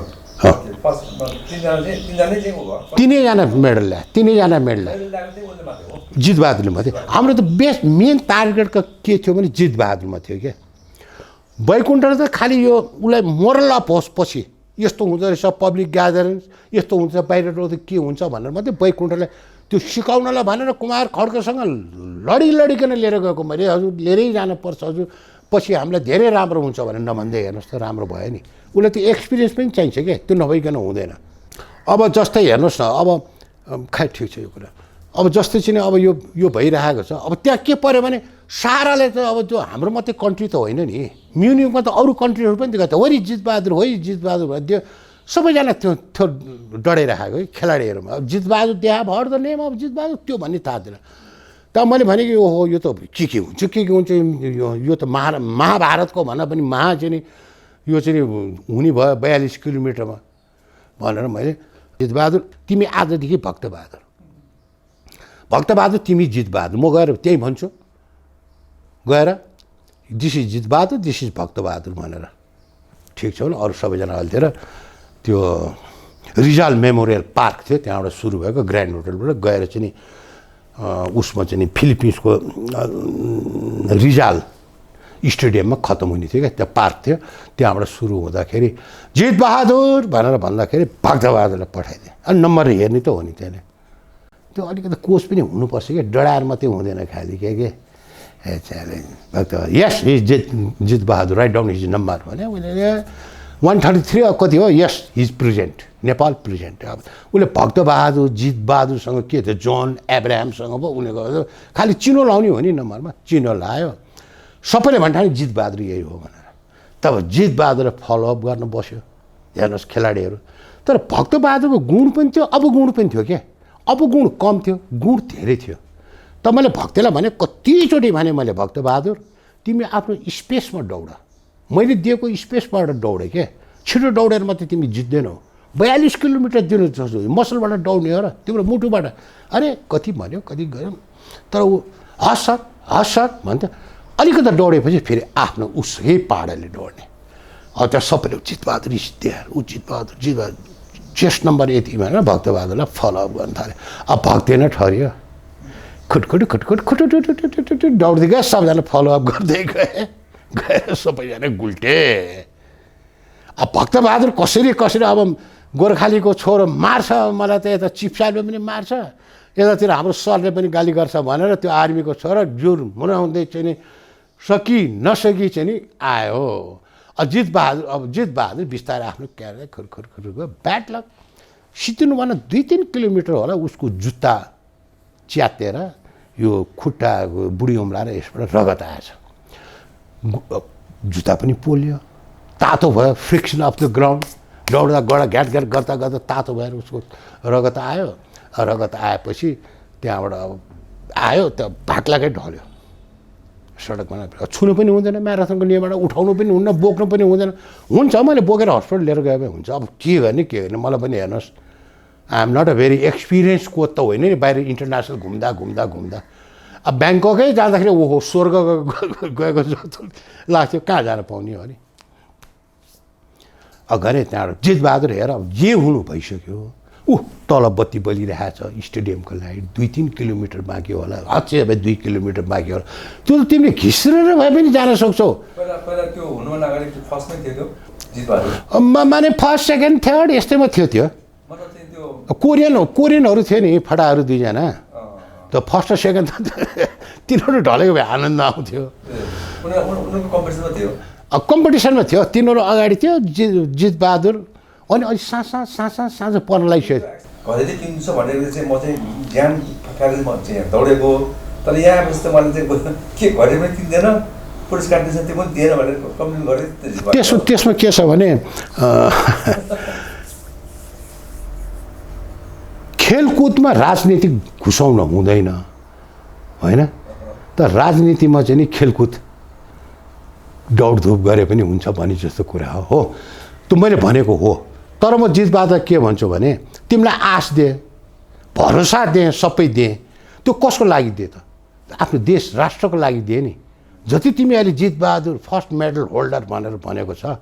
तिनैजना मेडल ल्याए जितबहादुरले मात्रै हाम्रो त बेस्ट मेन टार्गेट के थियो भने जितबहादुरमा थियो क्या वैकुण्ठले त खालि यो उसलाई मोरल अप होस् पछि यस्तो हुँदो रहेछ पब्लिक ग्यादरिङ यस्तो हुन्छ बाहिर त के हुन्छ भनेर मात्रै वैकुण्ठलाई त्यो सिकाउनलाई भनेर कुमार खड्कासँग लडिकन लिएर गएको मैले हजुर लिएरै जानुपर्छ हजुर पछि हामीलाई धेरै राम्रो हुन्छ भनेर नभन्दै हेर्नुहोस् त राम्रो भयो नि उसलाई त्यो एक्सपिरियन्स पनि चाहिन्छ क्या त्यो नभइकन हुँदैन अब जस्तै हेर्नुहोस् न अब खै ठिक छ यो कुरा अब जस्तै चाहिँ अब यो भइरहेको छ अब त्यहाँ के पर्यो भने साराले त अब त्यो हाम्रो मात्रै कन्ट्री त होइन नि म्युनिकमा त अरू कन्ट्रीहरू पनि त्यो वरि जितबहादुर त्यो सबैजना त्यो डराइरहेको है खेलाडीहरूमा अब जितबहादुर देहा भर द नेम अब जितबहादुर त्यो भन्ने थाहा थिएन त मैले भने कि ओहो यो त के हुन्छ यो त महाभारतको भन्दा पनि चाहिँ नि यो चाहिँ हुने भयो 42 किलोमिटरमा भनेर मैले जितबहादुर तिमी आजदेखि भक्तबहादुर तिमी जितबहादुर म गएर त्यही भन्छु गएर this is Jit Bahadur this is Bhaktabahadur भनेर ठिक छ भने अरू सबैजना हल्थेर त्यो रिजाल मेमोरियल पार्क थियो त्यहाँबाट सुरु भएको ग्रान्ड होटलबाट गएर चाहिँ नि उसमा चाहिँ नि फिलिपिन्सको रिजाल स्टेडियममा खत्तम हुने थियो क्या त्यहाँ पार्क थियो त्यहाँबाट सुरु हुँदाखेरि जितबहादुर भनेर भन्दाखेरि भक्तबहादुरलाई पठाइदिएँ अनि नम्बर हेर्ने त हो नि त्यसले त्यो अलिकति कोच पनि हुनुपर्छ क्या डडाएर मात्रै हुँदैन खालि के भक्तबहादुर यस हिज जितबहादुर राइट डाउन हिज नम्बर भने उसले 133 कति हो यस हिज प्रेजेन्ट नेपाल प्रेजेन्ट अब उसले भक्तबहादुर जितबहादुरसँग के थियो जोन एब्राहमसँग पो उसले गर्दा खालि चिनो लाउने हो नि नम्बरमा चिनो लायो सबैले भन्थ्यो जितबहादुर यही हो भनेर तब जितबहादुरलाई फलोअप गर्न बस्यो हेर्नुहोस् खेलाडीहरू तर भक्तबहादुरको गुण पनि थियो अब गुण पनि थियो क्या अब गुण कम थियो गुण धेरै थियो त मैले भक्तलाई भने कतिचोटि भने मैले भक्तबहादुर तिमी आफ्नो स्पेसमा दौड मैले दिएको स्पेसबाट दौडेँ क्या छिटो दौडेर मात्रै तिमी जित्दैनौ 42 किलोमिटर दिनु जस्तो मसलबाट दौड्ने हो र तिम्रो मुटुबाट अरे कति भन्यो कति गऱ्यो तर ऊ हस् सर भन्थ्यो अलिकति दौडेपछि फेरि आफ्नो उसै पाराले दौड्ने अब त्यहाँ सबैले जितबहादुर जितबहादुर चेस्ट नम्बर यति भनेर भक्तबहादुरलाई फलोअप गर्न थाल्यो अब भक्ति नै ठहरियो खुटखुट दौड्दै गयो सबैजना फलोअप गर्दै गएर सबैजना गुल्टे अब भक्तबहादुर कसरी अब गोर्खालीको छोरो मार्छ मलाई त यता चिफ साहेबले पनि मार्छ यतातिर हाम्रो सरले पनि गाली गर्छ भनेर त्यो आर्मीको छोरा जुर मुनाउँदै चाहिँ नि नसकी चाहिँ नि आयो जितबहादुर बिस्तारै आफ्नो क्यारेर खुरखुर गयो ब्याड लक सिद्धिनु भन 2-3 किलोमिटर होला उसको जुत्ता च्यातेर यो खुट्टा बुढी उम्लाएर यसबाट रगत आएछ जुत्ता पनि पोल्यो तातो भयो फ्रिक्सन अफ द ग्राउन्ड दौड्दा घ्याट गर्दा तातो भएर उसको रगत आयो रगत आएपछि त्यहाँबाट अब आयो त भाट्लाकै ढल्यो सडकमा छुनु पनि हुँदैन म्याराथनको नियमबाट उठाउनु पनि हुन्न बोक्नु पनि हुँदैन हुन्छ मैले बोकेर हस्पिटल लिएर गए हुन्छ अब के गर्ने मलाई पनि हेर्नुहोस् I am not a very experience coach त होइन नि बाहिर इन्टरनेसनल घुम्दा अब ब्याङ्ककै जाँदाखेरि ओहो स्वर्ग गएको जस्तो लाग्थ्यो कहाँ जान पाउने हो नि गरे त्यहाँबाट जितबहादुर हेर अब जे हुनु भइसक्यो तल बत्ती बलिरहेछ स्टेडियमको लागि 2-3 किलोमिटर बाँकी होला अझै अब 2 किलोमिटर बाँकी होला त्यो त तिमीले घिस्रेर भए पनि जान सक्छौ पहिला त्यो हुनुभन्दा अगाडि फर्स्टमै थियो जितबहादुर माने फर्स्ट सेकेन्ड थर्ड यस्तैमा थियो कोरियनहरू थियो नि फटाहरू दुईजना त फर्स्ट र सेकेन्ड त तिनीहरू ढलेको भए आनन्द आउँथ्यो कम्पिटिसनमा थियो तिनीहरू अगाडि थियो जितबहादुर अनि अलि साँझ पर्न लागिसक्यो घरले किन्छु भनेर चाहिँ म चाहिँ ज्ञान फकाएर म चाहिँ दौडेको तर यहाँ आएपछि त मैले चाहिँ के घरे पनि किन्दैन पुरस्कार दिन्छ त्यो पनि दिएन भनेर कम्प्लेन गरेँ त्यसमा के छ भने खेलकुदमा राजनीति घुसाउन हुँदैन होइन त राजनीतिमा चाहिँ नि खेलकुद दौडधुप गरे पनि हुन्छ भन्ने जस्तो कुरा हो त्यो मैले भनेको हो तर म जितबहादुर के भन्छु भने तिमीलाई आश दिए भरोसा दिएँ सबै दिएँ त्यो कसको लागि दिए त आफ्नो देश राष्ट्रको लागि दिए नि जति तिमी अहिले जितबहादुर फर्स्ट मेडल होल्डर भनेर भनेको छ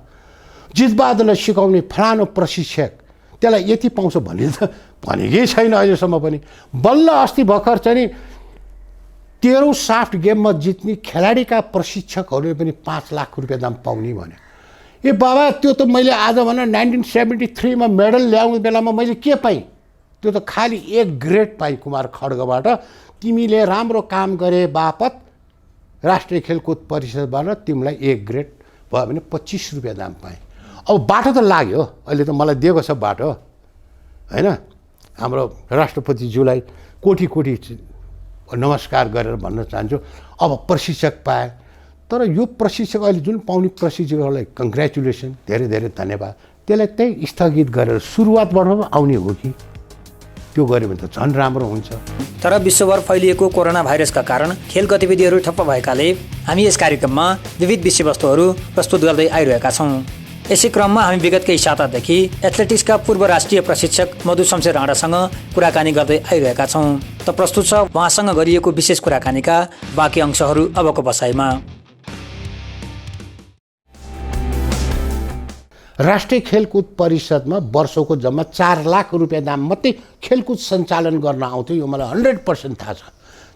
जितबहादुरलाई सिकाउने फलानु प्रशिक्षक त्यसलाई यति पाउँछ भने त भनेकै छैन अहिलेसम्म पनि बल्ल अस्ति भर्खर चाहिँ नि 13औं साफ्ट गेममा जित्ने खेलाडीका प्रशिक्षकहरूले पनि 5 लाख रुपियाँ दाम पाउने भने ए बाबा त्यो त मैले आज भनेर 1973 मा मेडल ल्याउने बेलामा मैले के पाएँ त्यो त खालि एक ग्रेड पाइ कुमार खड्गबाट तिमीले राम्रो काम गरे बापत राष्ट्रिय खेलकुद परिषदबाट तिमीलाई एक ग्रेड भयो भने 25 रुपियाँ दाम पाएँ। अब बाटो त लाग्यो, अहिले त मलाई दिएको छ बाटो होइन। हाम्रो राष्ट्रपतिज्यूलाई कोटी कोटी नमस्कार गरेर भन्न चाहन्छु। अब प्रशिक्षक पाए, तर यो प्रशिक्षक अहिले जुन पाउने प्रशिक्षकहरूलाई कङ्ग्रेचुलेसन, धेरै धेरै धन्यवाद। त्यसलाई त्यही स्थगित गरेर सुरुवातबाट आउने हो कि त्यो गऱ्यो भने त झन् राम्रो हुन्छ। तर विश्वभर फैलिएको कोरोना भाइरसका कारण खेल गतिविधिहरू ठप्प भएकाले हामी यस कार्यक्रममा विविध विषयवस्तुहरू प्रस्तुत गर्दै आइरहेका छौँ। यसै क्रममा हामी विगत केही सातादेखि एथलेटिक्सका पूर्व राष्ट्रिय प्रशिक्षक मधु शमशेर राणासँग कुराकानी गर्दै आइरहेका छौँ। त प्रस्तुत छ उहाँसँग गरिएको विशेष कुराकानीका बाँकी अंशहरू अबको बसाइमा। राष्ट्रिय खेलकुद परिषदमा वर्षको जम्मा 4 लाख रुपियाँ दाम मात्रै खेलकुद सञ्चालन गर्न आउँथ्यो, यो मलाई 100% थाहा छ।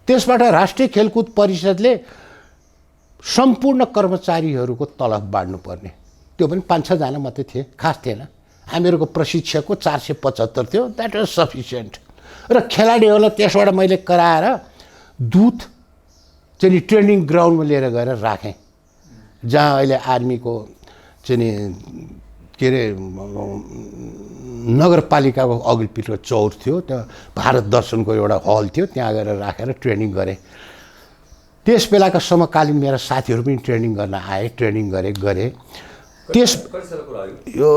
त्यसबाट राष्ट्रिय खेलकुद परिषदले सम्पूर्ण कर्मचारीहरूको तलब बाँड्नुपर्ने, त्यो पनि 5-6 जना मात्रै थिए, खास थिएन। हामीहरूको प्रशिक्षकको 475 थियो, द्याट वाज सफिसियन्ट। र खेलाडीहरूलाई त्यसबाट मैले कराएर दुध चाहिँ ट्रेनिङ ग्राउन्डमा लिएर गएर राखेँ, जहाँ अहिले आर्मीको चाहिँ के अरे नगरपालिकाको अघिल्तिर चौर थियो, त्यहाँ भारत दर्शनको एउटा हल थियो, त्यहाँ गएर राखेर ट्रेनिङ गरेँ। त्यस बेलाका समकालीन मेरा साथीहरू पनि ट्रेनिङ गर्न आए, ट्रेनिङ गरे। त्यस यो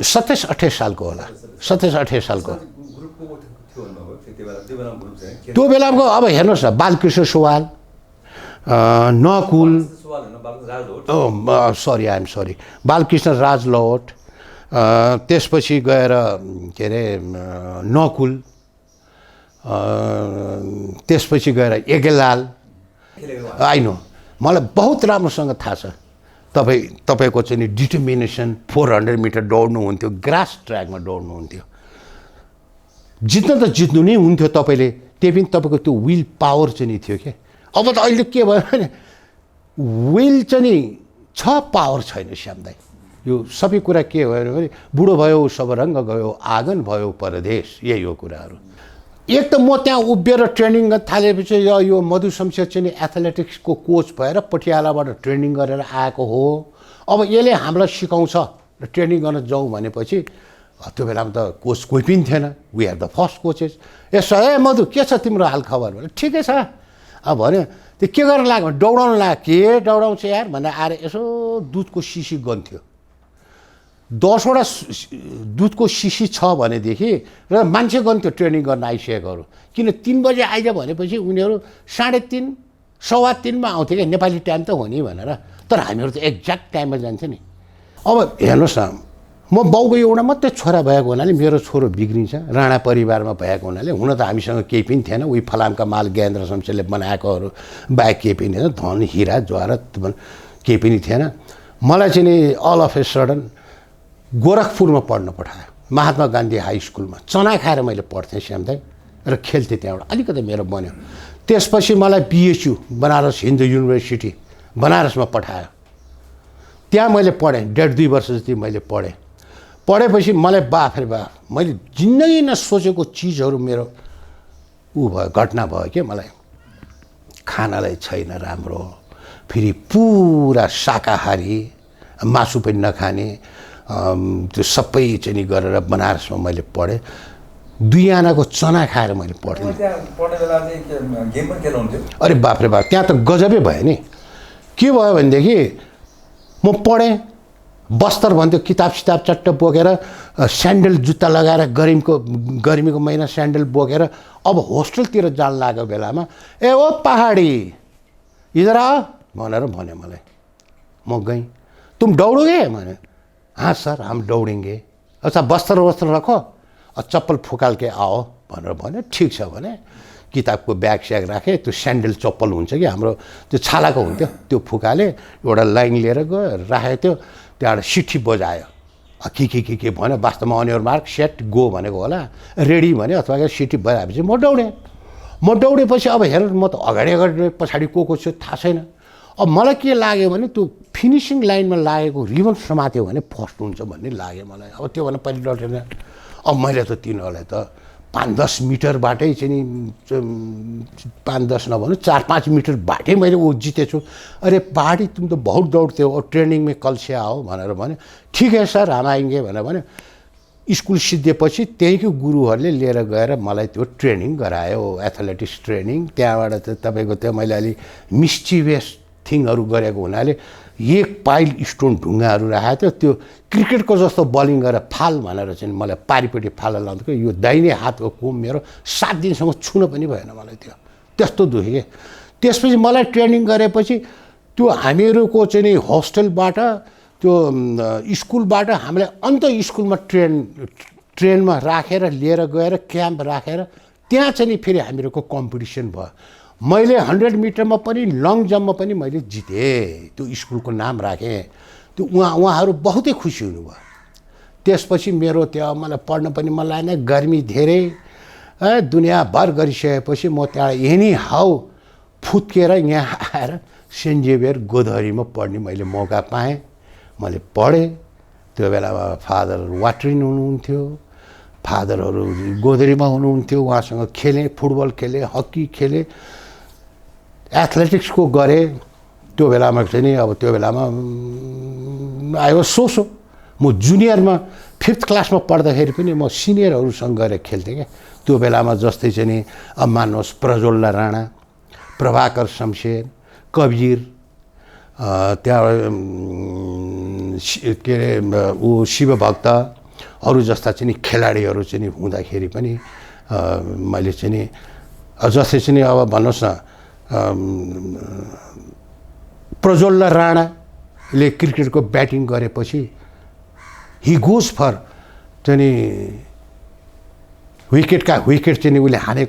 27-28 सालको होला, 27-28 सालको। त्यो बेलाको अब हेर्नुहोस् न, Balkrishna Suwal, Nakul, sorry I'm sorry, Balkrishna Rajlaut, त्यसपछि गएर के अरे नकुल, त्यसपछि गएर एगेलाल, आइनो मलाई बहुत राम्रोसँग थाहा छ। तपाईँको चाहिँ नि डिटर्मिनेसन, 400 मिटर दौड्नुहुन्थ्यो, ग्रास ट्र्याकमा दौड्नुहुन्थ्यो, जित्न त जित्नु नै हुन्थ्यो तपाईँले, त्यही पनि तपाईँको त्यो विल पावर चाहिँ नि थियो क्या। अब त अहिले के भयो भने विल चाहिँ नि छ, पावर छैन श्याम दाइ। यो सबै कुरा के भयो भने बुढो भयो सबरङ्ग गयो, आँगन भयो परदेश, यही हो कुराहरू। एक त म त्यहाँ उभिएर ट्रेनिङ गर्न थालेपछि यो मधु शमशेर चाहिँ एथलेटिक्सको कोच भएर पटियालाबाट ट्रेनिङ गरेर आएको हो। अब यसले हामीलाई सिकाउँछ र ट्रेनिङ गर्न जाउँ भनेपछि त्यो बेलामा त कोच कोही पनि थिएन, we are the first coaches. यसो ए मधु के छ तिम्रो हालखबर भने ठिकै छ। अब भन्यो त्यो के गरेर लाग्यो, दौडाउनु लाग्यो, के दौडाउँछ यार भनेर आएर यसो दुधको सिसी गन्थ्यो। 10वटा दुधको सिसी छ भनेदेखि र मान्छे गन्थ्यो ट्रेनिङ गर्न आइसकेकोहरू, किन 3 बजे आइज भनेपछि उनीहरू 3:30, 3:15मा आउँथ्यो क्या, नेपाली टाइम त हो नि भनेर। तर हामीहरू त एक्ज्याक्ट टाइममा जान्छ नि। अब हेर्नुहोस् न, म बाउको एउटा मात्रै छोरा भएको हुनाले मेरो छोरो बिग्रिन्छ, राणा परिवारमा भएको हुनाले, हुन त हामीसँग केही पनि थिएन, उही फलामका माल ज्ञानेन्द्र शमशेरले बनाएकोहरू बाहेक केही पनि थिएन, धन हिरा जवाहरात केही पनि थिएन। मलाई चाहिँ नि अल अफ ए सडन गोरखपुरमा पढ्न पठायो, महात्मा गान्धी हाई स्कुलमा। चना खाएर मैले पढ्थेँ श्याम दाइ र खेल्थेँ त्यहाँबाट, अलिकति मेरो बन्यो। त्यसपछि मलाई BSU बनारस हिन्दू युनिभर्सिटी बनारसमा पठायो, त्यहाँ मैले पढेँ, 1.5-2 वर्ष जति मैले पढेपछि मलाई बाफरे बा, मैले जिन्दगी नसोचेको चिजहरू मेरो भयो, घटना भयो क्या। मलाई खानालाई छैन राम्रो, फेरि पुरा शाकाहारी, मासु पनि नखाने, त्यो सबै चाहिँ नि गरेर बनारसमा मैले पढेँ। 2 आनाको चना खाएर मैले पढेँ। अरे बाफरे बाफ, त्यहाँ त गजबै भयो नि। के भयो भनेदेखि म पढेँ, बस्तर भन्थ्यो, किताब चट्ट बोकेर, स्यान्डल जुत्ता लगाएर, गर्मीको महिना स्यान्डल बोकेर अब होस्टेलतिर जान लागेको बेलामा ए ओ पहाडी इधर आ भनेर भन्यो मलाई। म गएँ, तुम दौडोगे भने, हाँ सर हम दौडेंगे। अच्छा बस्तर रखो और चप्पल फुकाल के आओ भनेर भन्यो। ठिक छ भने किताबको ब्याग स्याग राखेँ, त्यो स्यान्डल चप्पल हुन्छ कि हाम्रो त्यो छालाको हुन्थ्यो, त्यो फुकाले एउटा लाइन लिएर गयो, राखेको थियो, त्यहाँबाट सिट्ठी बजायो, के भन्यो, वास्तवमा on your mark set go भनेको होला, रेडी भन्यो, अथवा सिट्ठी बजाएपछि म दौडेपछि अब हेर, म त अगाडि पछाडि को छु थाहा छैन। अब मलाई के लाग्यो भने त्यो फिनिसिङ लाइनमा लागेको रिबन समात्यो भने फर्स्ट हुन्छ भन्ने लाग्यो मलाई। अब त्यो भने पहिलो डटेन। अब मैले त तिनीहरूलाई त 5-10 मिटरबाटै चाहिँ नि 5-10 नभनौँ 4-5 मिटरबाटै मैले वो जितेछु। अरे पहाडी तुम त बहुत दौडते हो और ट्रेनिङ में कल से आओ भनेर भने। ठिक है सर हम आएंगे भनेर भने। स्कुल सिद्धिएपछि त्यहीँको गुरुहरूले लिएर गएर मलाई त्यो ट्रेनिङ गरायो, एथलेटिक्स ट्रेनिङ। त्यहाँबाट त तपाईँको त्यो मैले अलि मिस्चिभियस थिङहरू गरेको हुनाले 1 पाइल स्टोन ढुङ्गाहरू राखेको थियो। त्यो क्रिकेटको जस्तो बलिङ गरेर फाल भनेर चाहिँ मलाई पारिपट्टि फाल लाउँथ्यो। यो दाहिने हातको कुम मेरो 7 दिनसम्म छुन पनि भएन मलाई त्यो, त्यस्तो दुखेँ। त्यसपछि मलाई ट्रेनिङ गरेपछि त्यो हामीहरूको चाहिँ नि होस्टेलबाट त्यो स्कुलबाट हामीलाई अन्त स्कुलमा ट्रेनमा राखेर लिएर गएर क्याम्प राखेर त्यहाँ चाहिँ नि फेरि हामीहरूको कम्पिटिसन भयो। मैले 100 मिटरमा पनि लङ जम्पमा पनि मैले जितेँ, त्यो स्कुलको नाम राखेँ। त्यो उहाँहरू बहुतै खुसी हुनुभयो। त्यसपछि मेरो त्यहाँ मलाई पढ्न पनि मन लागेन, गर्मी धेरै दुनियाँभर गरिसकेपछि म त्यहाँ एनी हाउ फुत्केर यहाँ आएर सेन्ट जेभियर गोधरीमा पढ्ने मैले मौका पाएँ। मैले पढेँ। त्यो बेलामा फादर वाट्रिन हुनुहुन्थ्यो, फादरहरू गोधरीमा हुनुहुन्थ्यो। उहाँसँग खेलेँ, फुटबल खेलेँ, हकी खेलेँ, एथलेटिक्सको गरेँ। त्यो बेलामा चाहिँ नि अब त्यो बेलामा आयो सोसो। म जुनियरमा 5th क्लासमा पढ्दाखेरि पनि म सिनियरहरूसँग गएर खेल्थेँ क्या। त्यो बेलामा जस्तै चाहिँ नि अब मान्नुहोस् प्रज्वल्ल राणा, प्रभाकर शमशेर, कबीर, त्यहाँ के अरे ऊ शिवभक्तहरू जस्ता चाहिँ नि खेलाडीहरू चाहिँ नि हुँदाखेरि पनि मैले चाहिँ नि जस्तै चाहिँ नि अब भन्नुहोस् न प्रज्वल्ल राणाले क्रिकेटको ब्याटिङ गरेपछि हि गोज फर चाहिँ नि विकेट चाहिँ नि उसले हाने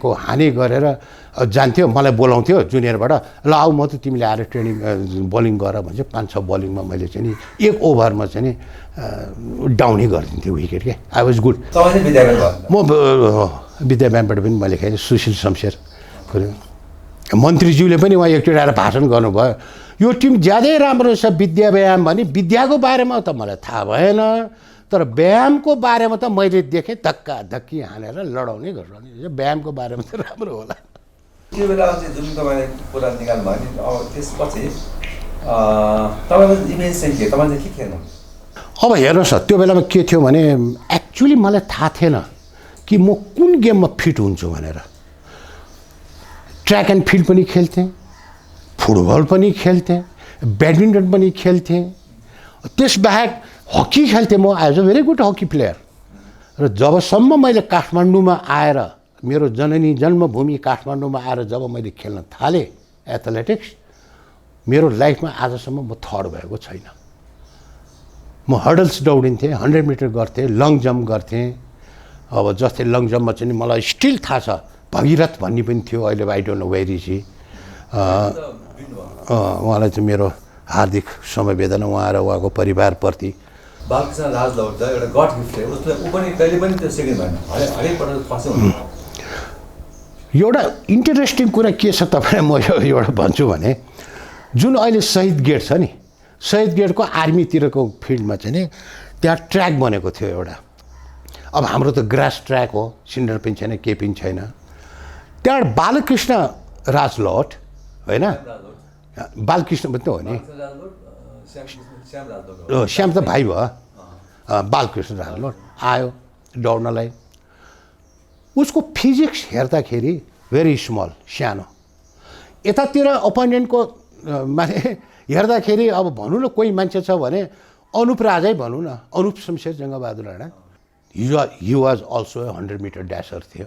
गरेर जान्थ्यो। मलाई बोलाउँथ्यो जुनियरबाट, ल आऊ म त तिमीले आएर ट्रेनिङ बलिङ गर भन्छ। 5-6 बलिङमा मैले चाहिँ नि 1 ओभरमा चाहिँ नि डाउनै गरिदिन्थेँ विकेट के। I was good. म विद्या ब्यानबाट पनि मैले खेलेँ। सुशील शमशेर मन्त्रीज्यूले पनि उहाँ एकचोटि आएर भाषण गर्नुभयो, यो टिम ज्यादै राम्रो छ विद्या व्यायाम भने। विद्याको बारेमा त मलाई थाहा भएन, तर व्यायामको बारेमा त मैले देखेँ धक्की हानेर लडाउने गर्छ। व्यायामको बारेमा त राम्रो होला। त्यो बेला चाहिँ जुन तपाईँले कुरा निकाल्नु भयो नि, अब त्यसपछि तपाईँको इमेज चाहिँ के, तपाईँ चाहिँ के खेल्नु? अब हेर्नुहोस् न, त्यो बेलामा के थियो भने एक्चुअली मलाई थाहा थिएन कि म कुन गेममा फिट हुन्छु भनेर। ट्र्याक एन्ड फिल्ड पनि खेल्थेँ, फुटबल पनि खेल्थेँ, ब्याडमिन्टन पनि खेल्थेँ, त्यसबाहेक हकी खेल्थेँ। म as a very good hockey player. र जबसम्म मैले काठमाडौँमा आएर, मेरो जननी जन्मभूमि काठमाडौँमा आएर जब मैले खेल्न थालेँ एथलेटिक्स, मेरो लाइफमा आजसम्म म थर्ड भएको छैन। म हर्डल्स दौडिन्थेँ, 100 मिटर गर्थेँ, लङ जम्प गर्थेँ। अब जस्तै लङ जम्पमा चाहिँ मलाई स्टिल थाहा छ, भगीरथ भन्ने पनि थियो, अहिले I don't know where is he. उहाँलाई चाहिँ मेरो हार्दिक समवेदना, उहाँ र उहाँको परिवारप्रति। बालकृष्ण राजलौट त एउटा गड गिफ्ट हो, ऊ पनि कहिले पनि त्यो सेकेन्ड भएन, हरेक पटक फर्स्ट हुन्छ। एउटा इन्ट्रेस्टिङ कुरा के छ तपाईँलाई म एउटा भन्छु भने, जुन अहिले शहीद गेट छ नि, शहीद गेटको आर्मीतिरको फिल्डमा चाहिँ नि त्यहाँ ट्र्याक बनेको थियो एउटा। अब हाम्रो त ग्रास ट्र्याक हो, सिन्डर पनि छैन, केही पनि छैन। त्यहाँ बालकृष्ण राजलौट होइन, बालकृष्ण पनि त हो नि, श्याम त भाइ भयो। बालकृष्ण राजलौट आयो दौड्नलाई। उसको फिजिक्स हेर्दाखेरि भेरी स्मल, सानो। यतातिर अपोनेन्टको माने हेर्दाखेरि अब भनौँ न कोही मान्छे छ भने अनुप राजै भनौँ न, Anup Shamsher Jang Bahadur Rana. He was also 100 metre dasher थियो।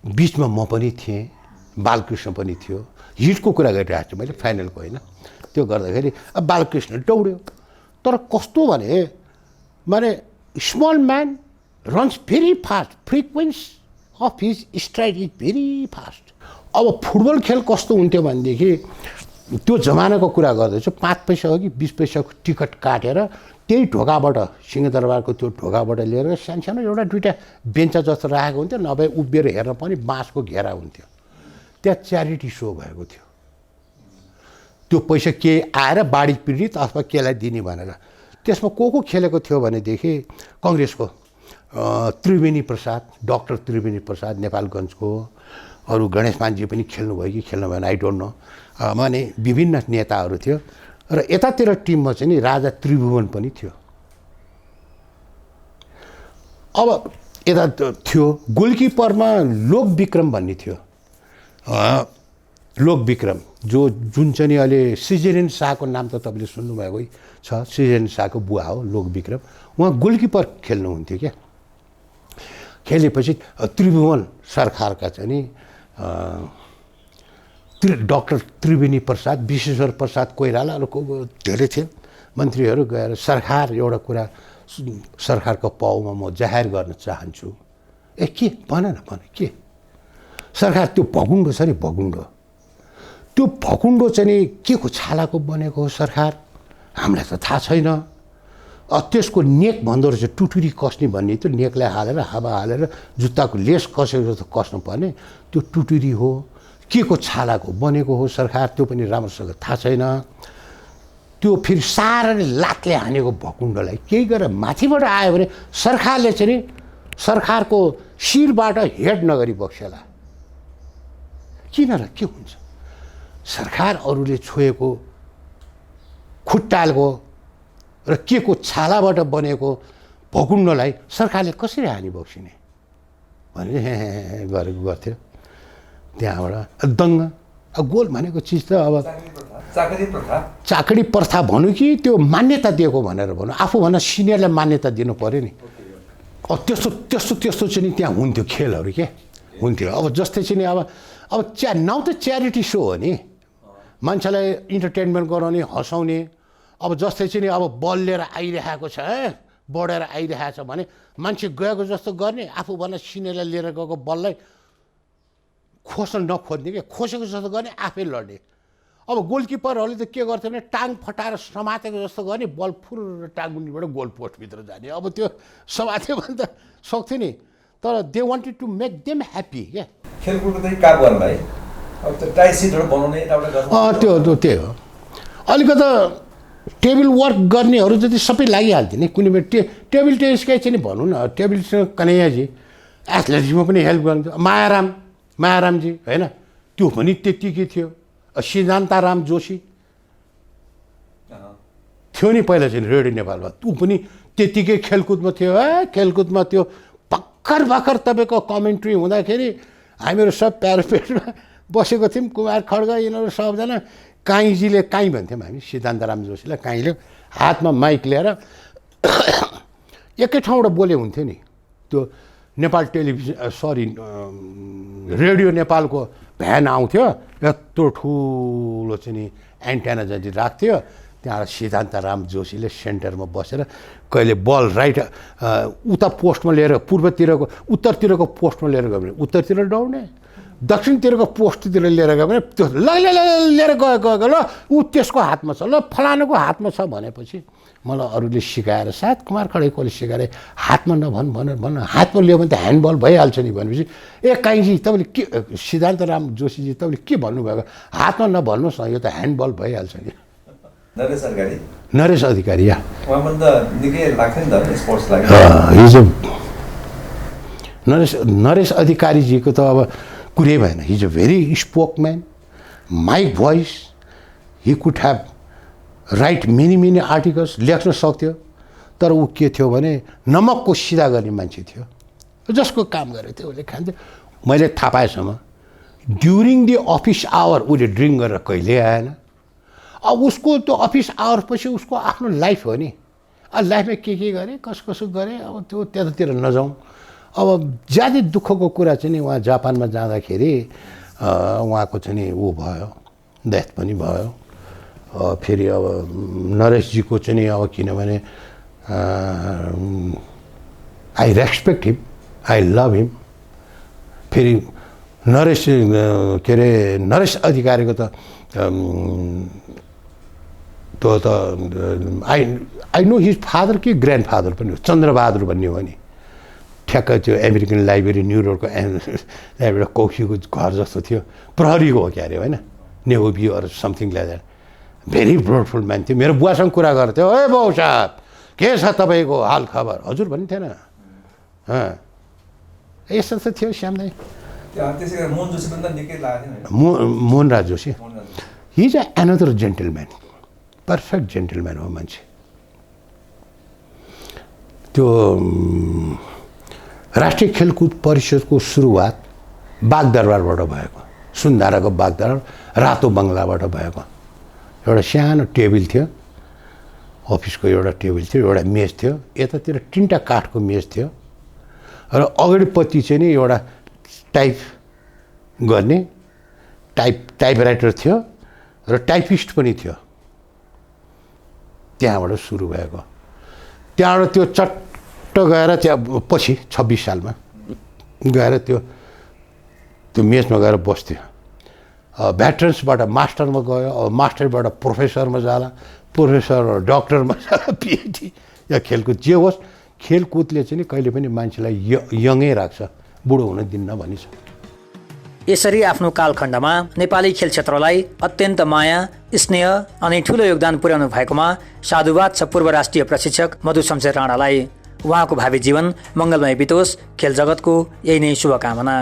बिचमा म पनि थिएँ, बालकृष्ण पनि थियो। हिटको कुरा गरिरहेको छु मैले, फाइनलको होइन। त्यो गर्दाखेरि अब बालकृष्ण दौड्यो, तर कस्तो भने माने small man runs very fast, frequency of his strike is very fast. अब फुटबल खेल कस्तो हुन्थ्यो भनेदेखि, त्यो जमानाको कुरा गर्दैछु, 5 पैसा हो कि 20 पैसाको टिकट काटेर त्यही ढोकाबाट, सिंहदरबारको त्यो ढोकाबाट लिएर सानो एउटा 2टा बेन्च जस्तो राखेको हुन्थ्यो, नभए उभिएर हेर्न पनि बाँसको घेरा हुन्थ्यो। त्यहाँ च्यारिटी सो भएको थियो। त्यो पैसा के आएर बाढी पीडित अथवा केलाई दिने भनेर। त्यसमा को खेलेको थियो भनेदेखि कङ्ग्रेसको त्रिवेणी प्रसाद, डाक्टर त्रिवेणी प्रसाद नेपालगञ्जको, अरू गणेश मानजी पनि खेल्नुभयो कि खेल्नु भएन आई डोन्ट नो, माने विभिन्न नेताहरू थियो। र यतातिर टिममा चाहिँ नि राजा त्रिभुवन पनि थियो। अब यता थियो गोलकिपरमा लोकविक्रम भन्ने थियो, लोकविक्रम जुन चाहिँ नि अहिले सिजेरिन शाहको नाम त तपाईँले सुन्नुभएको छ, सिजेरिन शाहको बुवा हो लोकविक्रम, उहाँ गोलकिपर खेल्नुहुन्थ्यो क्या। खेलेपछि त्रिभुवन सरकारका चाहिँ नि डाक्टर त्रिवेणी प्रसाद, विश्वेश्वर प्रसाद कोइराला अरू धेरै थियो मन्त्रीहरू गएर सरकार एउटा कुरा सरकारको पाउमा म जाहेर गर्न चाहन्छु। के भन न भन के सरकार त्यो भगुण्डो छ नि भगुण्डो, त्यो भगुण्डो चाहिँ नि के को छालाको बनेको हो सरकार हामीलाई त थाहा छैन। त्यसको नेक भन्दो रहेछ टुटुरी कस्ने भन्ने, त्यो नेकलाई हालेर हावा हालेर जुत्ताको लेस कसेको जस्तो कस्नुपर्ने त्यो टुटुरी हो, के को छालाको बनेको हो सरकार त्यो पनि राम्रोसँग थाहा छैन। त्यो फेरि साह्रै लातले हानेको भकुण्डलाई केही गरेर माथिबाट आयो भने सरकारले चाहिँ नि सरकारको शिरबाट हेड नगरी बक्सेला। किन र के हुन्छ? सरकार अरूले छोएको खुट्टालको र के को छालाबाट बनेको भकुण्डलाई सरकारले कसरी हानी बक्सिने भने गरेको गर्थ्यो। त्यहाँबाट दङ्ग गोल भनेको चिज त अब चाकडी प्रथा भनौँ कि त्यो मान्यता दिएको भनेर भनौँ, आफूभन्दा सिनियरलाई मान्यता दिनु पऱ्यो नि। त्यस्तो त्यस्तो त्यस्तो चाहिँ नि त्यहाँ हुन्थ्यो खेलहरू के हुन्थ्यो। अब जस्तै चाहिँ नि अब नाउ त च्यारिटी सो हो नि, मान्छेलाई इन्टरटेनमेन्ट गराउने हँसाउने। अब जस्तै चाहिँ नि अब बल लिएर आइरहेको छ बढेर आइरहेको छ भने मान्छे गएको जस्तो गर्ने, आफूभन्दा सिनियरलाई लिएर गएको बललाई खोस्न नखोज्ने क्या, खोसेको जस्तो गर्ने आफै लड्ने। अब गोलकिपरहरूले त के गर्थ्यो भने टाङ फटाएर समातेको जस्तो गर्ने, बल फुर टाङमुनिबाट गोल पोस्टभित्र जाने। अब त्यो समात्यो भने त सक्थ्यो नि, तर they wanted to make them happy क्या। खेलकुदको चाहिँ काम गर्नु भाइ, अब त्यो टाई सिटहरू बनाउने त्यो त्यही हो। अलिकति टेबल वर्क गर्नेहरू जति सबै लागिहाल्थ्यो नि कुनै बेला। टेबल टेनिसकै चाहिँ नि भनौँ न, टेबल कन्हैयाजी एथलेटिक्समा पनि हेल्प गर्नुहुन्थ्यो। मायारामजी होइन, त्यो पनि त्यत्तिकै थियो। सिद्धान्तराम जोशी थियो नि पहिला चाहिँ रेडियो नेपालमा, ऊ पनि त्यत्तिकै खेलकुदमा थियो। खेलकुदमा त्यो भर्खर तपाईँको कमेन्ट्री हुँदाखेरि हामीहरू सब प्यारापेटमा बसेको थियौँ। कुमार खड्ग यिनीहरू सबजना, काहीँजीले काहीँ भन्थ्यौँ हामी सिद्धान्तराम जोशीलाई, काहीँले हातमा माइक लिएर एकै ठाउँबाट बोले हुन्थ्यो नि। त्यो नेपाल टेलिभिजन रेडियो नेपालको भ्यान आउँथ्यो, यत्रो ठुलो चाहिँ नि एन्टेना जति राख्थ्यो। त्यहाँबाट सिद्धान्तराम जोशीले सेन्टरमा बसेर कहिले बल राइट उता पोस्टमा लिएर पूर्वतिरको उत्तरतिरको पोस्टमा लिएर गयो भने उत्तरतिर दौड्ने, दक्षिणतिरको पोस्टतिर लिएर गयो भने त्यो लिएर गयो ल ऊ त्यसको हातमा छ, ल फलानुको हातमा छ भनेपछि मलाई अरूले सिकाएर सायद कुमार खड्गैले सिकाएर हातमा भन हातमा लियो भने त ह्यान्डबल भइहाल्छ नि भनेपछि काहीँजी तपाईँले के सिद्धान्तराम जोशीजी तपाईँले के भन्नुभएको, हातमा नभन्नुहोस् न यो त ह्यान्डबल भइहाल्छ नि। नरेश अधिकारी हिजो नरेश अधिकारीजीको त अब कुरै भएन। He's a very spokesman, mic voice, he could have write mini articles लेख्न सक्थ्यो। तर ऊ के थियो भने नमकको सिधा गर्ने मान्छे थियो, जसको काम गरेको थियो उसले खान्थ्यो। मैले थाहा पाएसम्म ड्युरिङ दि अफिस आवर उसले ड्रिङ्क गरेर कहिल्यै आएन। अब उसको त्यो अफिस आवर पछि उसको आफ्नो लाइफ हो नि, लाइफमा के गरेँ कसो गरेँ अब त्यो त्यतातिर नजाउँ। अब ज्यादै दुःखको कुरा चाहिँ नि उहाँ जापानमा जाँदाखेरि उहाँको चाहिँ नि ऊ भयो, डेथ पनि भयो। फेरि अब नरेशजीको चाहिँ नि अब किनभने I respect him, I love हिम। फेरि नरेश के अरे नरेश अधिकारीको त त्यो त आई नो हिज फादर कि ग्रान्ड फादर पनि हो, चन्द्रबहादुर भन्ने हो नि। ठ्याक्कै त्यो अमेरिकन लाइब्रेरी न्यु रोडको एउटा कौशीको घर जस्तो थियो, प्रहरीको हो क्या अरे होइन, navy or something like that. Very ब्रोडफुल म्यान थियो। मेरो बुवासँग कुरा गर्थ्यो, ए बाउ साहब के छ तपाईँको हाल खबर, हजुर भन्ने थिएन। यस्तो त थियो श्याम दाई। त्यसै गरी मोहन जोशी पनि त निकै लागेको थियो Mohanraj Joshi he is another gentleman, perfect gentleman हो मान्छे। त्यो राष्ट्रिय खेलकुद परिषदको सुरुवात बागदरबारबाट भएको, सुन्धाराको बागदरबार रातो बङ्गलाबाट भएको। एउटा सानो टेबल थियो, अफिसको एउटा टेबल थियो, एउटा मेज थियो, यतातिर 3टा काठको मेज थियो र अगाडिपट्टि चाहिँ नि एउटा टाइप गर्ने टाइपराइटर थियो र टाइपिस्ट पनि थियो। त्यहाँबाट सुरु भएको। त्यहाँबाट त्यो चट्ट गएर त्यहाँ पछि 26 सालमा गएर त्यो मेजमा गएर बस्थ्यो। भेटरन्सबाट मास्टरमा गयो, मास्टरबाट प्रोफेसरमा जाला, प्रोफेसर डक्टरमा जाला, पिएचडी या खेलकुद जे होस्, खेलकुदले चाहिँ कहिले पनि मान्छेलाई यङै राख्छ, बुढो हुन दिन्न भनिन्छ। यसरी आफ्नो कालखण्डमा नेपाली खेल क्षेत्रलाई अत्यन्त माया, स्नेह अनि ठुलो योगदान पुर्याउनु भएकोमा साधुवाद छ पूर्व राष्ट्रिय प्रशिक्षक मधु शमशेर राणालाई। उहाँको भावी जीवन मङ्गलमय बितोस्, खेल जगतको यही नै शुभकामना।